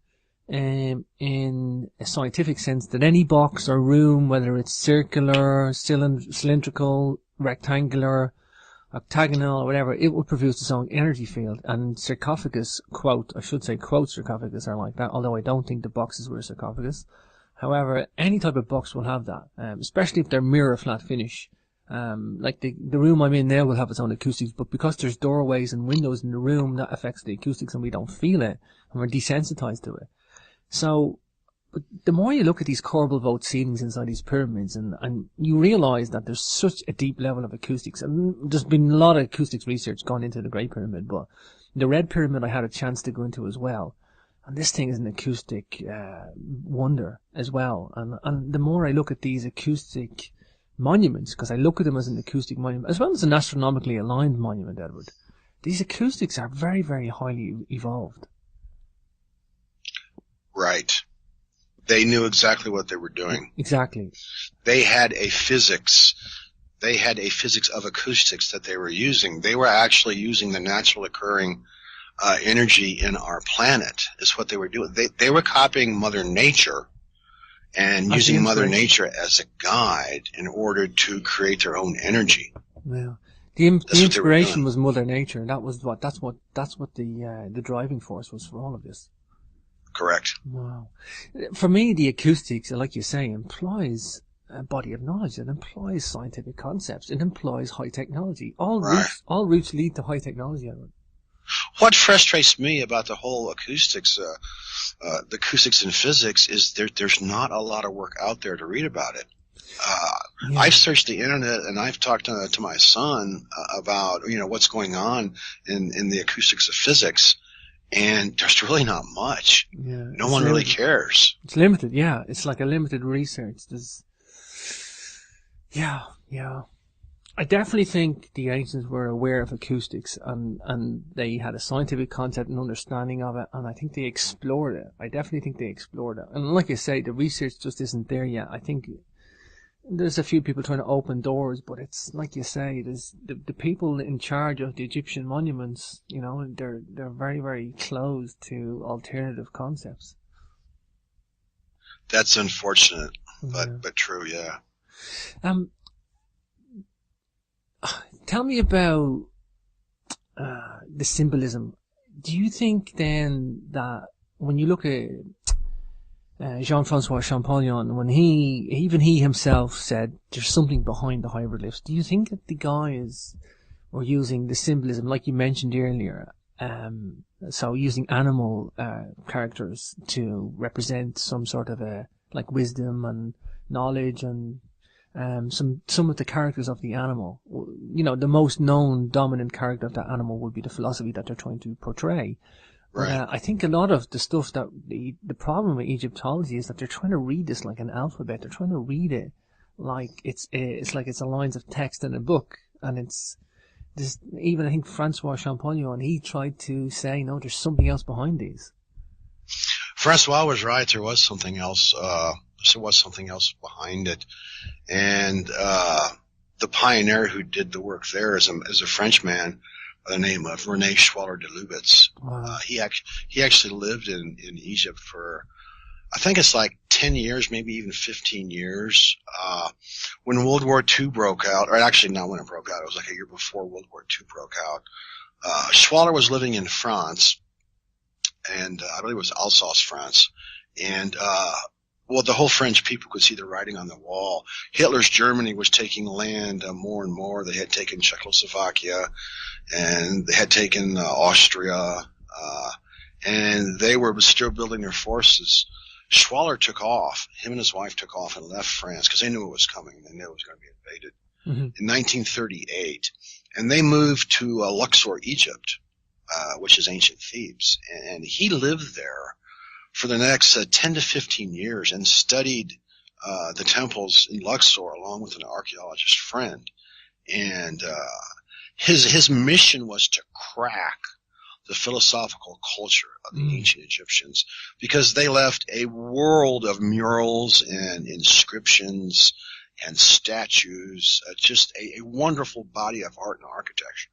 in a scientific sense, that any box or room, whether it's circular, cylindrical, rectangular, octagonal, or whatever, it will produce its own energy field. And sarcophagus, quote sarcophagus are like that, although I don't think the boxes were a sarcophagus. However, any type of box will have that, especially if they're mirror flat finish. Like the room I'm in now will have its own acoustics, but because there's doorways and windows in the room, that affects the acoustics and we don't feel it, and we're desensitized to it. So, but the more you look at these corbel vault ceilings inside these pyramids, and you realize that there's such a deep level of acoustics, and there's been a lot of acoustics research gone into the Great Pyramid, but the Red Pyramid I had a chance to go into as well. And this thing is an acoustic wonder as well. And the more I look at these acoustic monuments, because I look at them as an acoustic monument, as well as an astronomically aligned monument, Edward, these acoustics are very, very highly evolved. Right. They knew exactly what they were doing. Exactly. They had a physics of acoustics that they were using. They were actually using the natural occurring energy in our planet is what they were doing. They were copying Mother Nature and using Mother Nature as a guide in order to create their own energy. Yeah. The inspiration was Mother Nature. That's what the driving force was for all of this. Correct. Wow. For me, the acoustics, like you say, implies a body of knowledge. It implies scientific concepts. It implies high technology. All routes lead to high technology. What frustrates me about the whole acoustics, the acoustics in physics, is there's not a lot of work out there to read about it. I've searched the internet and I've talked to my son about what's going on in the acoustics of physics, and there's really not much. Yeah, no one really cares. It's limited. Yeah, it's like a limited research. I definitely think the ancients were aware of acoustics and they had a scientific concept and understanding of it, and I think they explored it. I definitely think they explored it. And like you say, the research just isn't there yet. I think there's a few people trying to open doors, but it's like you say, there's the people in charge of the Egyptian monuments, they're very, very closed to alternative concepts. That's unfortunate, but true, yeah. Tell me about the symbolism. Do you think then that when you look at Jean-Francois Champollion, when he himself said there's something behind the hieroglyphs, do you think that the guys were using the symbolism like you mentioned earlier, so using animal characters to represent some sort of like wisdom and knowledge and some of the characters of the animal? The most known dominant character of that animal would be the philosophy that they're trying to portray. Right. I think a lot of the stuff that the problem with Egyptology is that they're trying to read this like an alphabet. They're trying to read it like it's like it's a lines of text in a book, and it's this. Even I think Francois Champollion, he tried to say, no, there's something else behind these. Francois was right. There was something else. There was something else behind it, and the pioneer who did the work there is a Frenchman by the name of René Schwaller de Lubitz. Wow. He actually lived in Egypt for, I think it's like 10 years, maybe even 15 years. When World War II broke out, or actually not when it broke out, it was like a year before World War II broke out. Schwaller was living in France, and I believe it was Alsace, France, and the whole French people could see the writing on the wall. Hitler's Germany was taking land more and more. They had taken Czechoslovakia, and they had taken Austria, and they were still building their forces. Schwaller took off. Him and his wife took off and left France because they knew it was coming. They knew it was going to be invaded in 1938. And they moved to Luxor, Egypt, which is ancient Thebes. And he lived there for the next 10 to 15 years and studied the temples in Luxor along with an archaeologist friend. And his mission was to crack the philosophical culture of the ancient Egyptians, because they left a world of murals and inscriptions and statues, just a wonderful body of art and architecture.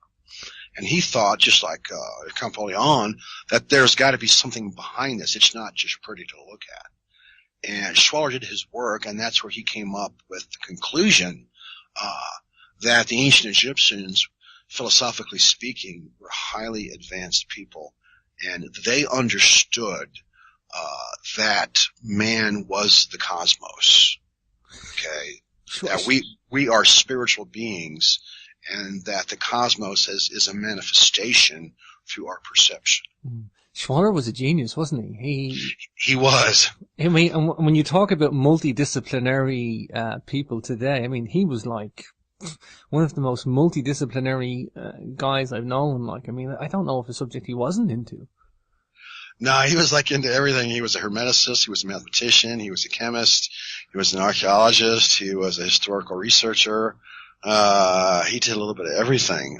And he thought, just like Champollion, that there's got to be something behind this. It's not just pretty to look at. And Schwaller did his work, and that's where he came up with the conclusion that the ancient Egyptians, philosophically speaking, were highly advanced people, and they understood that man was the cosmos. Okay, that we are spiritual beings, and that the cosmos is a manifestation through our perception. Schwaller was a genius, wasn't he? He was. I mean, and when you talk about multidisciplinary people today, I mean, he was like one of the most multidisciplinary guys I've known. Like, I mean, I don't know of a subject he wasn't into. No, he was like into everything. He was a hermeticist. He was a mathematician. He was a chemist. He was an archaeologist. He was a historical researcher. He did a little bit of everything.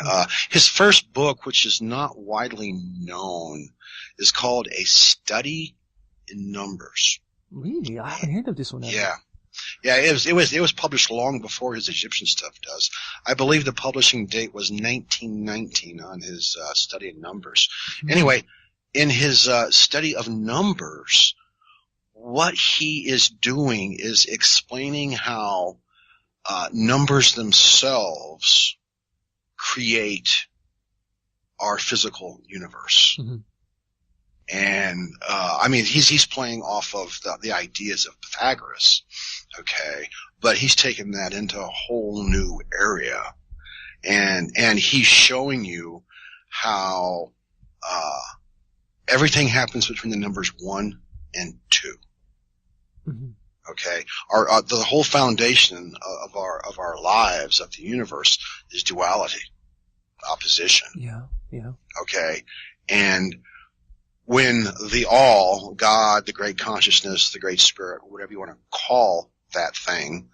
His first book, which is not widely known, is called A Study in numbers. Really? I haven't heard of this one ever. Yeah. Yeah, it was published long before his Egyptian stuff does. I believe the publishing date was 1919 on his study of numbers. Mm-hmm. Anyway, in his study of numbers, what he is doing is explaining how numbers themselves create our physical universe. Mm-hmm. And I mean, he's playing off of the ideas of Pythagoras, okay, but he's taken that into a whole new area, and he's showing you how everything happens between the numbers 1 and 2. Mm-hmm. Okay, the whole foundation of our lives, of the universe, is duality, opposition. Yeah, yeah. Okay, and when the all, God, the great consciousness, the great spirit, whatever you want to call that thing,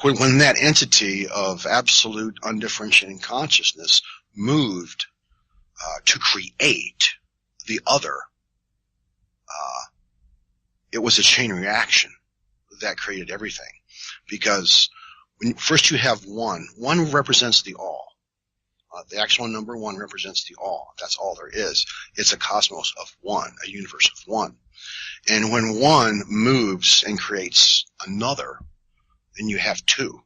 when that entity of absolute undifferentiating consciousness moved to create the other, it was a chain reaction that created everything. Because first you have one. One represents the all. The actual number 1 represents the all. That's all there is. It's a cosmos of one, a universe of one. And when one moves and creates another, then you have 2.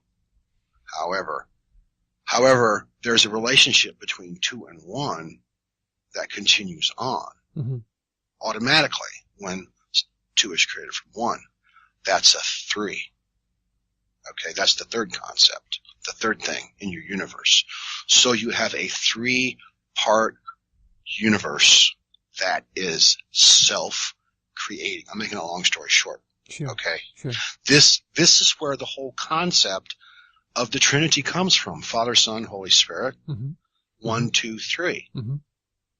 However, there's a relationship between 2 and 1 that continues on. Mm-hmm. Automatically when 2 is created from 1. That's a 3. Okay, that's the third concept, the third thing in your universe. So you have a 3-part universe that is self-creating. I'm making a long story short. Sure. Okay. Sure. This is where the whole concept of the Trinity comes from. Father, Son, Holy Spirit. Mm-hmm. 1, 2, 3. Mm-hmm.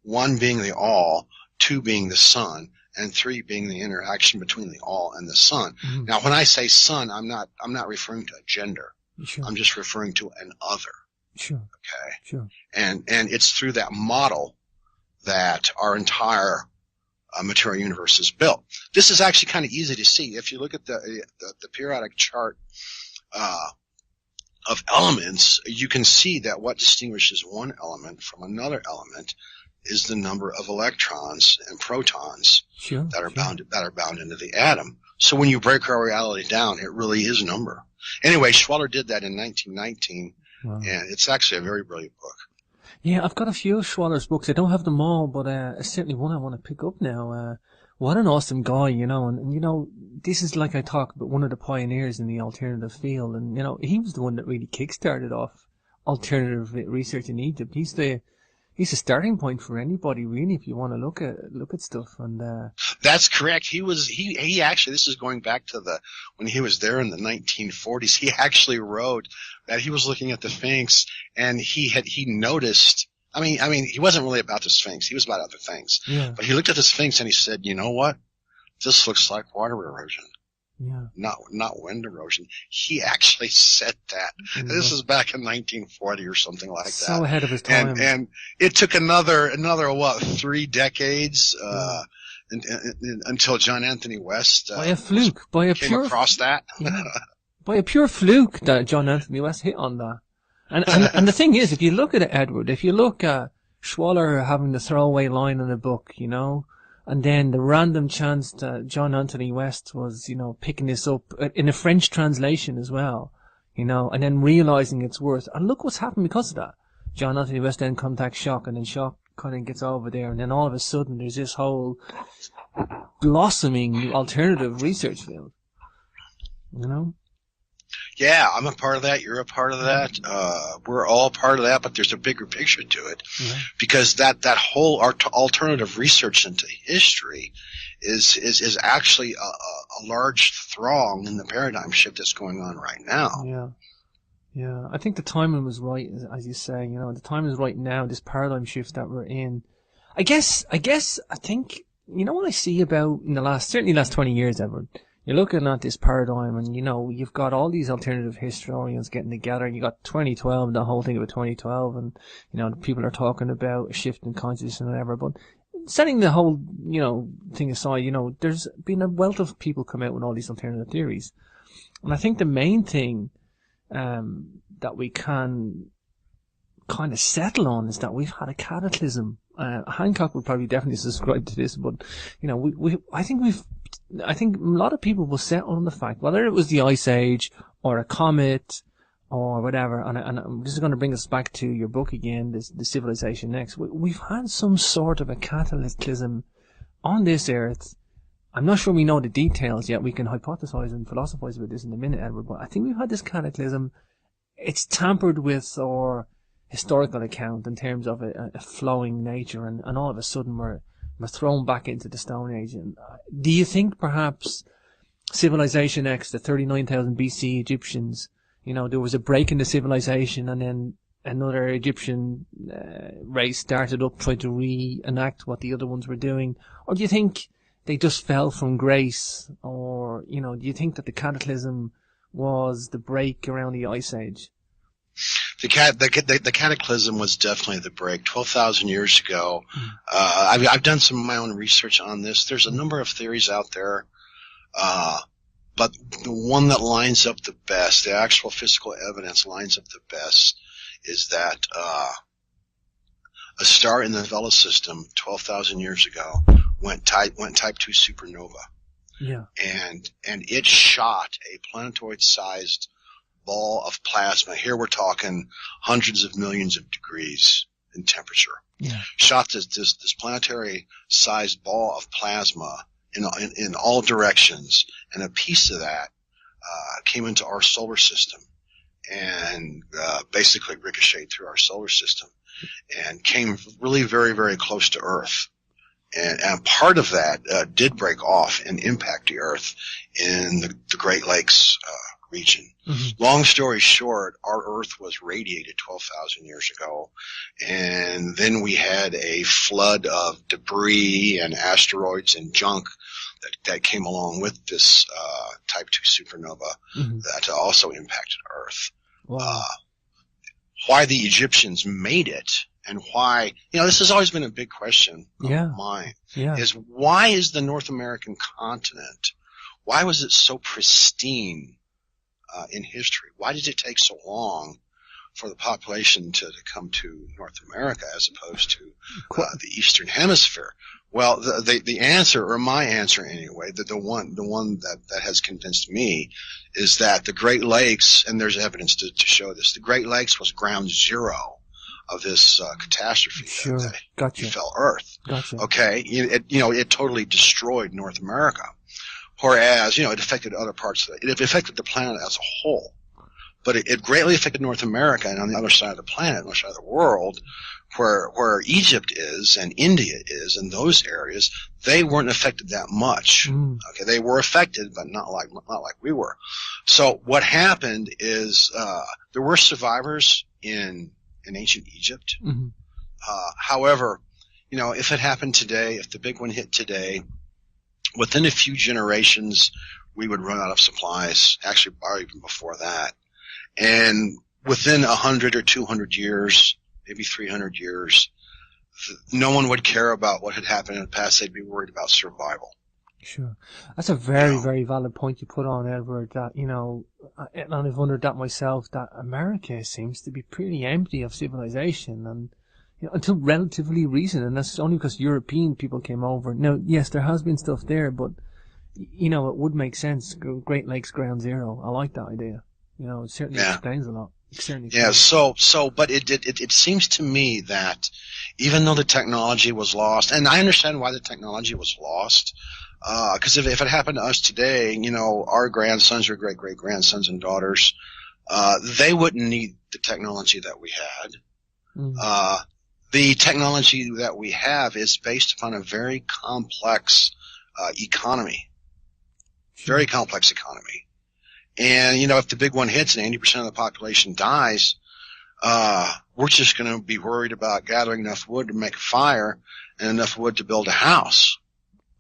1 being the all, 2 being the Son, and 3 being the interaction between the all and the Son. Mm-hmm. Now, when I say Son, I'm not referring to a gender. Sure. I'm just referring to an other. Sure. Okay. Sure. And it's through that model that our entire material universe is built. This is actually kind of easy to see. If you look at the periodic chart of elements, you can see that what distinguishes one element from another element is the number of electrons and protons Sure. that are bound into the atom. So when you break our reality down, it really is number. Anyway, Schwaller did that in 1919, Wow. and it's actually a very brilliant book. Yeah, I've got a few of Schwaller's books. I don't have them all, but it's certainly one I want to pick up now. What an awesome guy, and this is like I talk about one of the pioneers in the alternative field, and he was the one that really kickstarted off alternative research in Egypt. He's a starting point for anybody, really, if you want to look at stuff. And that's correct. He actually, this is going back to when he was there in the 1940s. He actually wrote that he was looking at the Sphinx, and he noticed. I mean, he wasn't really about the Sphinx. He was about other things. Yeah. But he looked at the Sphinx and he said, "You know what? This looks like water erosion." Yeah. Not wind erosion. He actually said that. Mm-hmm. This is back in 1940 or something like that. So ahead of his time. And it took another 3 decades until John Anthony West came across that. Yeah. By a pure fluke that John Anthony West hit on that. And the thing is, if you look at it, Edward, if you look at Schwaller having the throwaway line in the book, and then the random chance that John Anthony West was, picking this up in a French translation as well, and then realizing its worth. And look what's happened because of that. John Anthony West then contacts Shock, and then Shock kind of gets over there, and then all of a sudden there's this whole blossoming alternative research field. Yeah, I'm a part of that. You're a part of that. We're all part of that, but there's a bigger picture to it. Yeah. Because that whole alternative research into history is actually a large throng in the paradigm shift that's going on right now. Yeah. Yeah. I think the timing was right, as you say, the time is right now, this paradigm shift that we're in. I think, what I see about in the last 20 years, Edward, you're looking at this paradigm and, you've got all these alternative historians getting together. You got 2012, the whole thing about 2012, and, people are talking about a shift in consciousness and whatever. But setting the whole, thing aside, there's been a wealth of people come out with all these alternative theories. And I think the main thing that we can kind of settle on is that we've had a cataclysm. Hancock would probably definitely subscribe to this, but I think a lot of people will settle on the fact, whether it was the Ice Age or a comet or whatever, and this is going to bring us back to your book again, the Civilization Next. We've had some sort of a cataclysm on this earth. I'm not sure we know the details yet. We can hypothesize and philosophize about this in a minute, Edward, but I think we've had this cataclysm. It's tampered with our historical account in terms of a flowing nature, and all of a sudden we're thrown back into the Stone Age. And do you think perhaps Civilization X, the 39,000 BC Egyptians, there was a break in the civilization, and then another Egyptian race started up, tried to reenact what the other ones were doing? Or do you think they just fell from grace? Or, do you think that the cataclysm was the break around the Ice Age? The cataclysm was definitely the break. 12,000 years ago. I've done some of my own research on this. There's a number of theories out there. But the one that lines up the best, the actual physical evidence lines up the best, is that a star in the Vela system 12,000 years ago went type 2 supernova. Yeah. And it shot a planetoid-sized ball of plasma. Here we're talking hundreds of millions of degrees in temperature. Yeah. Shot this planetary-sized ball of plasma in all directions, and a piece of that came into our solar system and basically ricocheted through our solar system and came really very, very close to Earth. And part of that did break off and impact the Earth in the Great Lakes region. Mm-hmm. Long story short, our Earth was radiated 12,000 years ago, and then we had a flood of debris and asteroids and junk that came along with this type 2 supernova that also impacted Earth. Wow. Why the Egyptians made it, and why, this has always been a big question of mine, is why is the North American continent, why was it so pristine in history? Why did it take so long for the population to come to North America as opposed to the Eastern Hemisphere? Well, the answer, or my answer anyway, the one that has convinced me, is that the Great Lakes, and there's evidence to show this, the Great Lakes was ground zero of this catastrophe that befell Earth. Gotcha. Okay, it totally destroyed North America, whereas it affected other parts of it affected the planet as a whole, but it greatly affected North America, and on the other side of the planet, on the other side of the world, where Egypt is and India is, and those areas, they weren't affected that much. Okay, they were affected, but not like we were. So what happened is there were survivors in ancient Egypt. Mm-hmm. However, if it happened today, if the big one hit today, within a few generations, we would run out of supplies. Actually, or even before that, and within 100 or 200 years, maybe 300 years, no one would care about what had happened in the past. They'd be worried about survival. Sure. That's a very, very valid point you put on, Edward, that, and I've wondered that myself, that America seems to be pretty empty of civilization, and until relatively recent, and that's only because European people came over. Now, yes, there has been stuff there, but, it would make sense. Great Lakes Ground Zero. I like that idea. It certainly explains a lot. But it seems to me that even though the technology was lost, and I understand why the technology was lost, because if it happened to us today, our grandsons or great-great-grandsons and daughters, they wouldn't need the technology that we had. The technology that we have is based upon a very complex economy. Very complex economy. And, if the big one hits and 80% of the population dies, we're just going to be worried about gathering enough wood to make a fire and enough wood to build a house.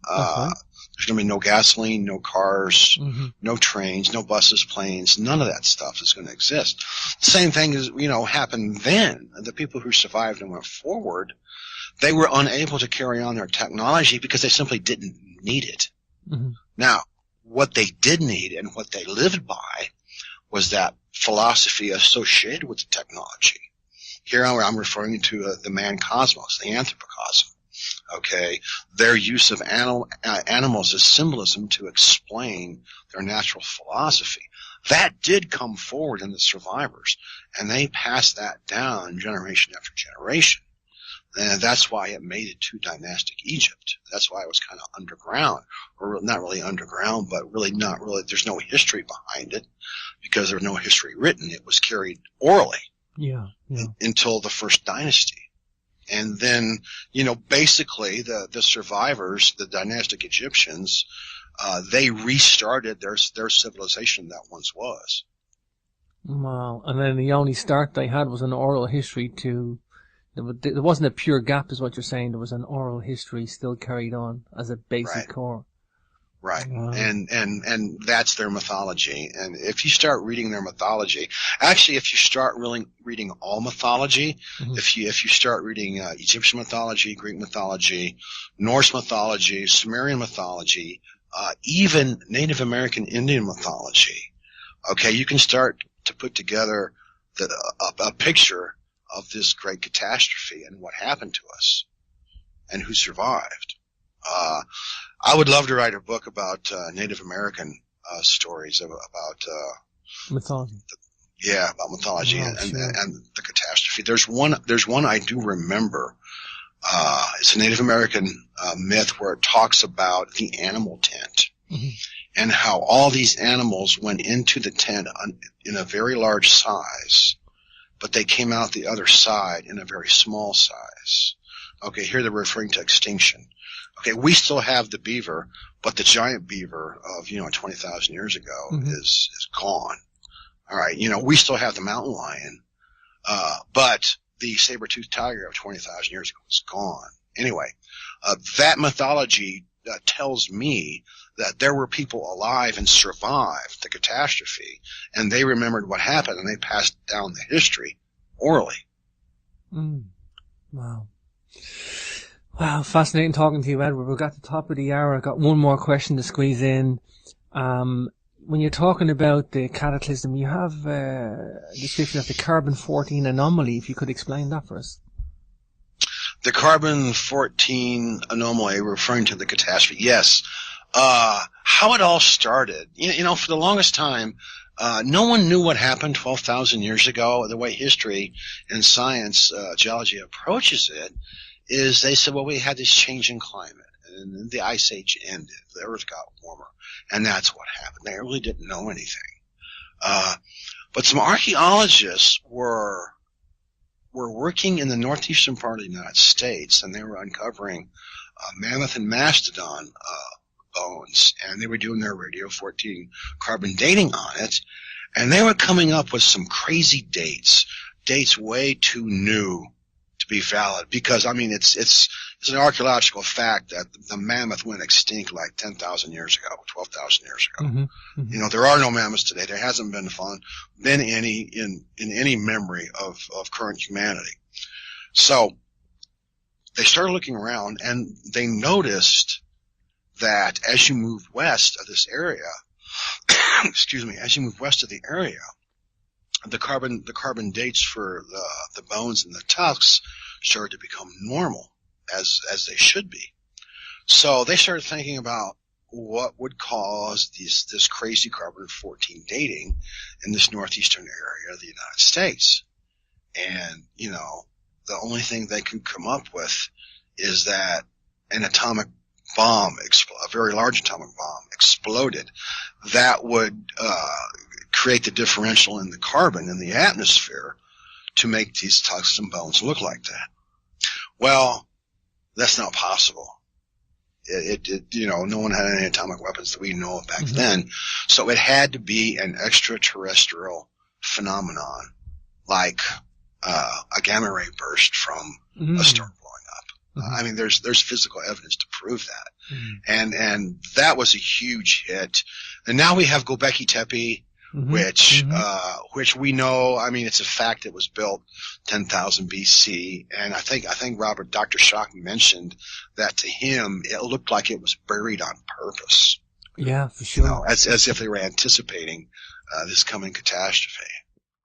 Okay. There's going to be no gasoline, no cars, no trains, no buses, planes. None of that stuff is going to exist. The same thing is, happened then. The people who survived and went forward, they were unable to carry on their technology because they simply didn't need it. Now, what they did need and what they lived by was that philosophy associated with the technology. Here I'm referring to the man cosmos, the anthropocosm. Okay, their use of animals as symbolism to explain their natural philosophy. That did come forward in the survivors, and they passed that down generation after generation. And that's why it made it to dynastic Egypt. That's why it was kind of underground, or not really underground, but really not really. There's no history behind it because there's no history written. It was carried orally until the first dynasty. And then, basically the survivors, the dynastic Egyptians, they restarted their civilization that once was. Wow. And then the only start they had was an oral history there wasn't a pure gap is what you're saying. There was an oral history still carried on as a basic core. Right. Wow. And that's their mythology. And if you start reading their mythology, actually, if you start really reading all mythology, if you start reading Egyptian mythology, Greek mythology, Norse mythology, Sumerian mythology, even Native American Indian mythology, okay, you can start to put together a picture of this great catastrophe and what happened to us and who survived. I would love to write a book about Native American stories about mythology. About mythology and the catastrophe. There's one I do remember. It's a Native American myth where it talks about the animal tent and how all these animals went into the tent in a very large size, but they came out the other side in a very small size. Okay, here they're referring to extinction. Okay, we still have the beaver, but the giant beaver of, 20,000 years ago is gone. All right, we still have the mountain lion, but the saber-toothed tiger of 20,000 years ago is gone. Anyway, that mythology tells me that there were people alive and survived the catastrophe, and they remembered what happened, and they passed down the history orally. Wow. Wow, fascinating talking to you, Edward. We've got to the top of the hour. I've got one more question to squeeze in. When you're talking about the cataclysm, you have a description of the carbon-14 anomaly. If you could explain that for us. The carbon-14 anomaly, referring to the catastrophe, yes. How it all started, for the longest time, no one knew what happened 12,000 years ago. The way history and science, geology approaches it is they said, well, we had this change in climate, and the ice age ended. The earth got warmer, and that's what happened. They really didn't know anything. But some archaeologists were working in the northeastern part of the United States, and they were uncovering mammoth and mastodon bones, and they were doing their radio-14 carbon dating on it, and they were coming up with some crazy dates way too new to be valid, because it's an archaeological fact that the mammoth went extinct like 10,000 years ago, 12,000 years ago. There are no mammoths today. There hasn't been any in any memory of current humanity. So they started looking around, and they noticed that as you moved west of this area, as you moved west of the area, the carbon dates for the bones and the tusks started to become normal, as they should be. So they started thinking about what would cause this crazy carbon-14 dating in this northeastern area of the United States. And, the only thing they could come up with is that an atomic bomb, a very large atomic bomb, exploded that would create the differential in the carbon in the atmosphere to make these tusks and bones look like that. Well, that's not possible. No one had any atomic weapons that we know of back then, so it had to be an extraterrestrial phenomenon, like a gamma ray burst from a star blowing up. Mm-hmm. I mean, there's physical evidence to prove that. Mm-hmm. And that was a huge hit. And now we have Göbekli Tepe, which we know, I mean, it's a fact it was built 10,000 BC. And I think Dr. Schock mentioned that to him, it looked like it was buried on purpose. Yeah, for sure. You know, as if they were anticipating this coming catastrophe.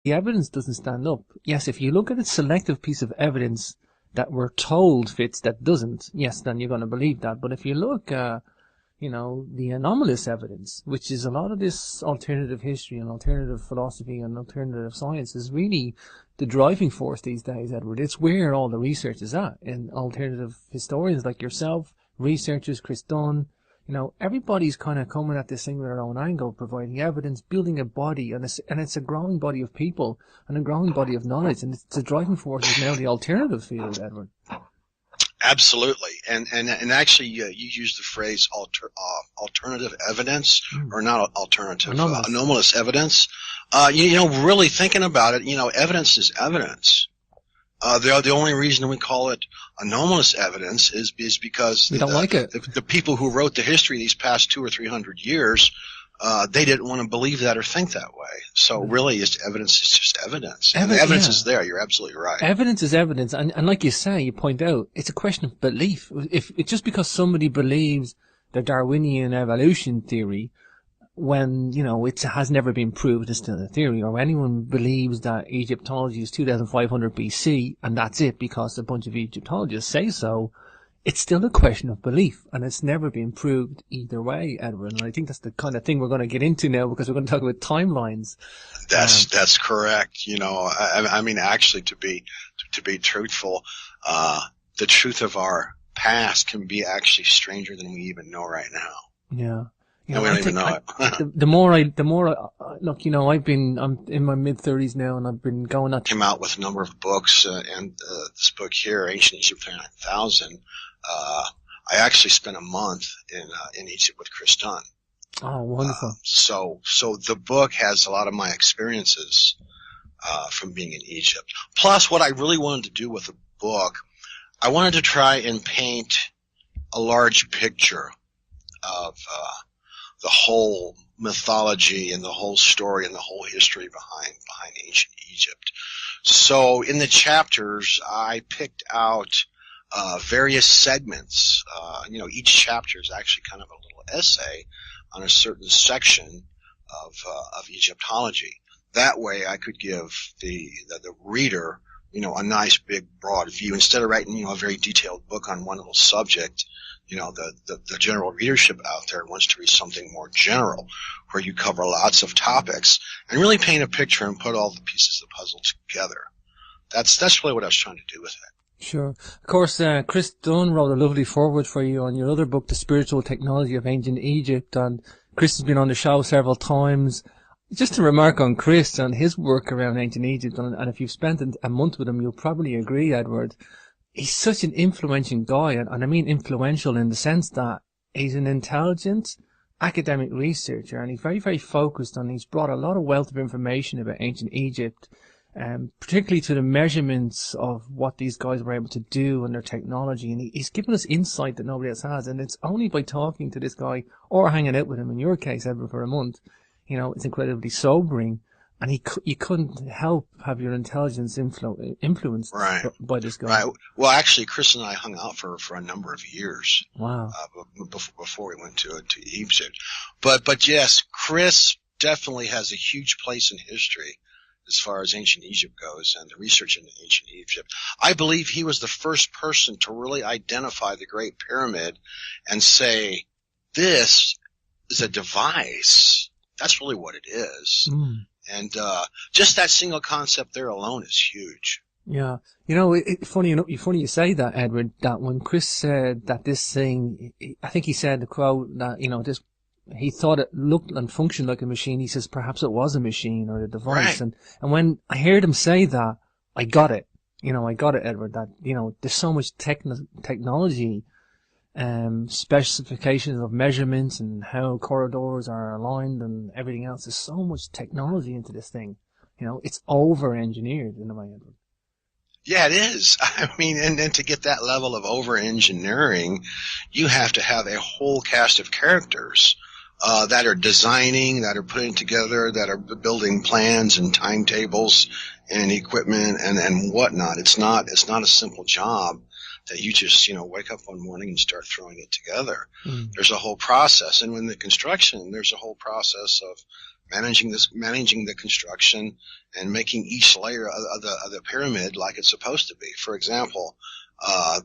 The evidence doesn't stand up. Yes, if you look at a selective piece of evidence that we're told fits that doesn't, yes, then you're going to believe that. But if you look, the anomalous evidence, which is a lot of this alternative history and alternative philosophy and alternative science, is really the driving force these days, Edward. It's where all the research is at. And alternative historians like yourself, researchers, Chris Dunn, everybody's kind of coming at this thing with their own angle, providing evidence, building a body, and it's a growing body of people and a growing body of knowledge, and the driving force is now the alternative field, Edward. Absolutely, and actually, you used the phrase alternative evidence, or not alternative, anomalous evidence. Really thinking about it, evidence is evidence. The only reason we call it anomalous evidence is because we don't like it. The people who wrote the history these past 200 or 300 years, they didn't want to believe that or think that way. So really, evidence is just evidence. And the evidence is there. You're absolutely right. Evidence is evidence, and like you say, you point out, it's a question of belief. If it's just because somebody believes the Darwinian evolution theory, when, it has never been proved, it's still a theory, or anyone believes that Egyptology is 2500 BC, and that's it because a bunch of Egyptologists say so, it's still a question of belief, and it's never been proved either way, Edward. And I think that's the kind of thing we're going to get into now, because we're going to talk about timelines. That's correct. I mean, actually, to be truthful, the truth of our past can be actually stranger than we even know right now. Yeah. We don't even know it. The more I look, I'm in my mid-30s now, and I've been going at. Came out with a number of books, and this book here, Ancient Egypt 9,000. I actually spent a month in Egypt with Chris Dunn. Oh, wonderful! So the book has a lot of my experiences from being in Egypt. Plus, what I really wanted to do with the book, I wanted to try and paint a large picture of the whole mythology and the whole story and the whole history behind ancient Egypt. So in the chapters, I picked out various segments. Each chapter is actually kind of a little essay on a certain section of Egyptology. That way, I could give the reader, a nice big broad view instead of writing, a very detailed book on one little subject. The general readership out there wants to read something more general, where you cover lots of topics and really paint a picture and put all the pieces of the puzzle together. That's really what I was trying to do with it. Sure. Of course, Chris Dunn wrote a lovely foreword for you on your other book, The Spiritual Technology of Ancient Egypt, and Chris has been on the show several times. Just to remark on Chris and his work around ancient Egypt, and if you've spent a month with him, you'll probably agree, Edward, he's such an influential guy, and I mean influential in the sense that he's an intelligent academic researcher, and he's very, very focused on, he's brought a lot of wealth of information about ancient Egypt, particularly to the measurements of what these guys were able to do and their technology, and he's given us insight that nobody else has, and it's only by talking to this guy, or hanging out with him, in your case, Edward, for a month, it's incredibly sobering. And you couldn't help have your intelligence influenced by this guy. Right. Well, actually, Chris and I hung out for a number of years. Wow. Before we went to Egypt. But yes, Chris definitely has a huge place in history as far as ancient Egypt goes and the research into ancient Egypt. I believe he was the first person to really identify the Great Pyramid and say, this is a device. That's really what it is. Mm. And just that single concept there alone is huge. Yeah. Funny you say that, Edward, that when Chris said that this thing, I think he said the quote that, he thought it looked and functioned like a machine. He says perhaps it was a machine or a device. Right. And when I heard him say that, I got it. I got it, Edward, that, there's so much technology, specifications of measurements and how corridors are aligned and everything else. There's so much technology into this thing. It's over-engineered in a way. Yeah, it is. I mean, and to get that level of over-engineering, you have to have a whole cast of characters that are designing, that are putting together, that are building plans and timetables and equipment and whatnot. It's not a simple job that you just, wake up one morning and start throwing it together. Mm. There's a whole process. And when the construction, there's a whole process of managing the construction and making each layer of the pyramid like it's supposed to be. For example,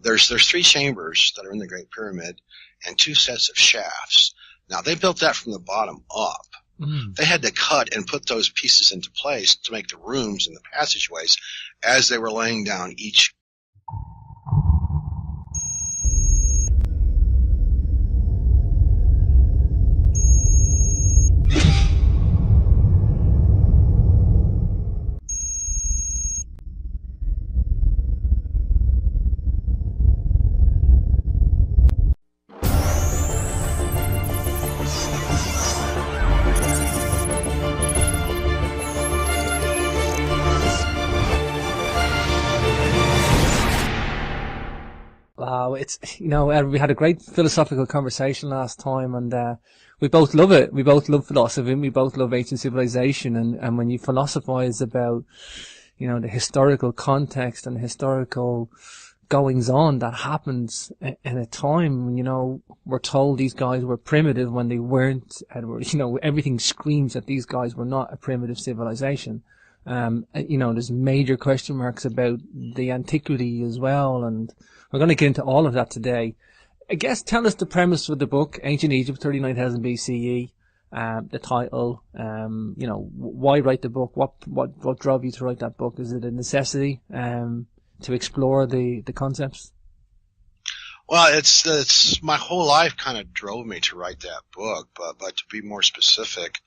there's 3 chambers that are in the Great Pyramid and 2 sets of shafts. Now they built that from the bottom up. Mm. They had to cut and put those pieces into place to make the rooms and the passageways as they were laying down each. Wow, it's, Ed, we had a great philosophical conversation last time, and we both love it. We both love philosophy, and we both love ancient civilization. And when you philosophize about, the historical context and historical goings on that happens in a time when, we're told these guys were primitive when they weren't, and everything screams that these guys were not a primitive civilization. There's major question marks about the antiquity as well, and we're going to get into all of that today. I guess tell us the premise of the book, Ancient Egypt, 39,000 BCE, the title, why write the book? What drove you to write that book? Is it a necessity to explore the concepts? Well, it's my whole life kind of drove me to write that book, but to be more specific,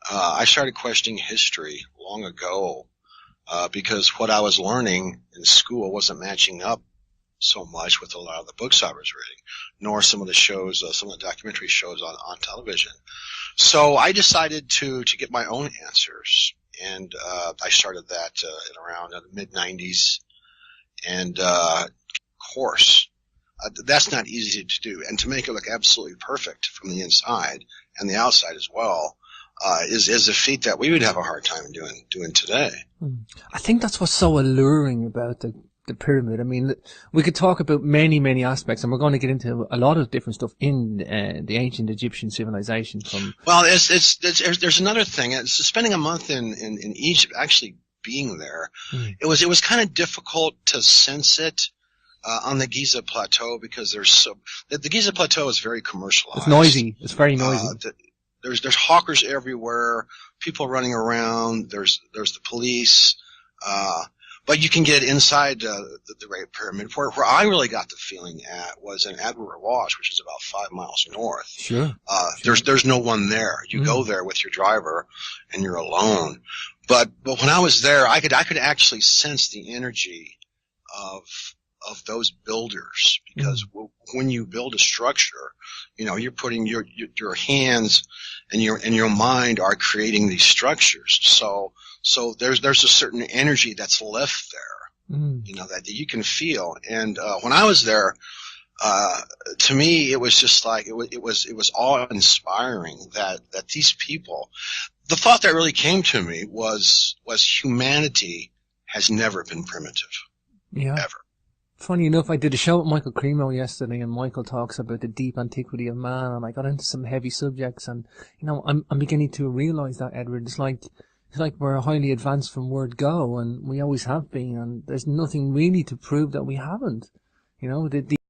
I started questioning history long ago because what I was learning in school wasn't matching up so much with a lot of the books I was reading, nor some of the shows, some of the documentary shows on television. So I decided to get my own answers, and I started that in around the mid-90s. And course, that's not easy to do, and to make it look absolutely perfect from the inside and the outside as well. Is a feat that we would have a hard time doing today. I think that's what's so alluring about the pyramid. I mean, we could talk about many aspects, and we're going to get into a lot of different stuff in the ancient Egyptian civilization. Well, there's another thing. It's spending a month in Egypt, actually being there. It was kind of difficult to sense it on the Giza Plateau because the Giza Plateau is very commercialized. It's noisy. It's very noisy. There's hawkers everywhere, people running around. There's the police, but you can get inside the Great Pyramid. Where I really got the feeling at was in Adwar Wash, which is about 5 miles north. Sure. There's no one there. You go there with your driver, and you're alone. But when I was there, I could actually sense the energy of those builders, because when you build a structure, you're putting your hands and your mind are creating these structures. So there's a certain energy that's left there, that you can feel. And when I was there, to me, it was just like it was awe-inspiring that these people. The thought that really came to me was humanity has never been primitive, ever. Funny enough, I did a show with Michael Cremo yesterday, and Michael talks about the deep antiquity of man, and I got into some heavy subjects, and I'm beginning to realize that, Edward. It's like we're highly advanced from word go, and we always have been, and there's nothing really to prove that we haven't. The